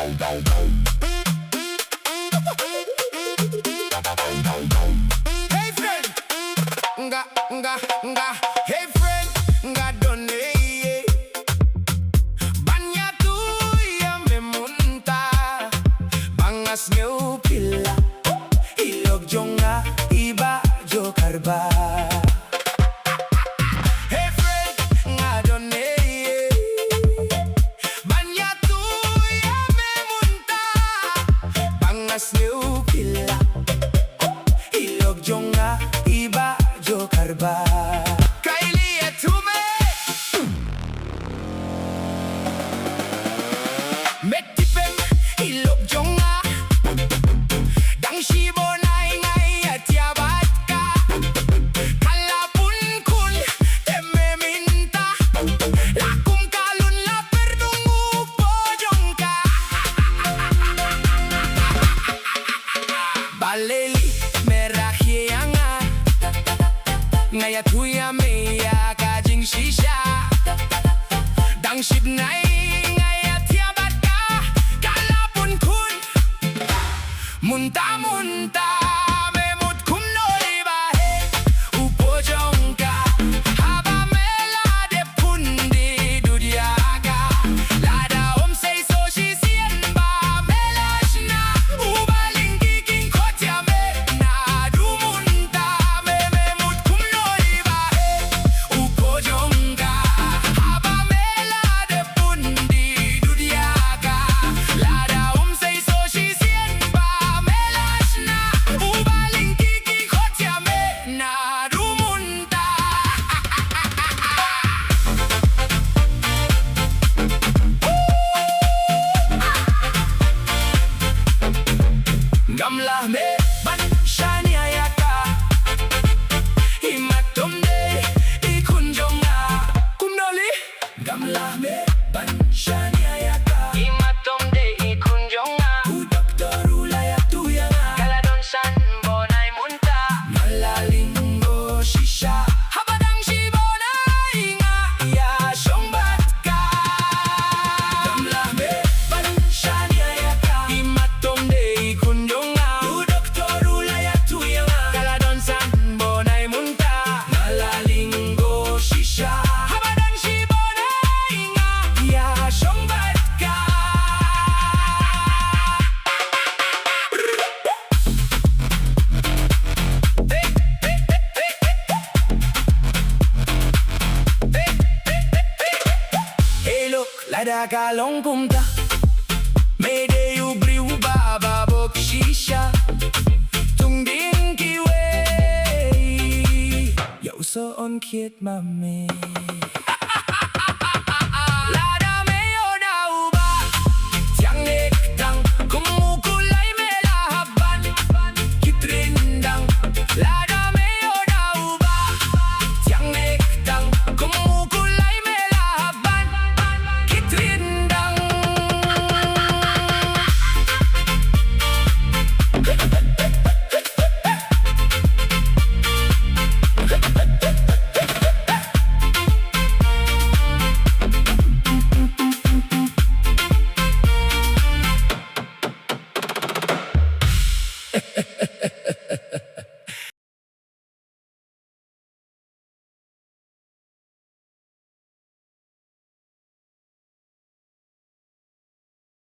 Hey friend, hey friend, nga donne. Banya tu ya memunta, bangas ngeu pila, ilog jonga iba jo karba. Hey friend, nga donne. Banya tu ya memunta, bangas ngeu pila, ilog jonga iba jo karba. Kaili etume metipem ilog jonga dang shibo nai ngai atiabat ka kalapun kun teme minta lakum kalun la perdungu pojongka baleli merahianga ngaya tuya meya kajing shisha dang shib nai ngaya tiabat ka kalapun kun munta munta memut kumnoli bahe upojongka haba mela de pundi dudiaga lada say so shi sien ba melashna ubalingi king kotya me na dumunta memut kumnoli bahe upojongka haba mela de pundi dudiaga lada say so shi sien ba melashna ubalingi king kotya me na dumunta. Gamla me ban shani ayaka imatomde ikunjonga kumnoli gamla me ban shani ayaka imatomde ikunjonga udoktorula ya tuyanga kaladon san bonai munta malalingo shisha habadang shibona inga ya shombatka gamla me ban shani ayaka imatomde ikunjonga udoktorula ya tuyanga kaladon san bonai munta malalingo shisha habadang shibona inga ya shombatka. Hey look, lada kalong kumta Mayday ubriu baba bok shisha Tung ding kiwe Yo so on kid mami Lada meyo na uba Tiang nek tang Kumukulay me lahaban Kitrindang Lada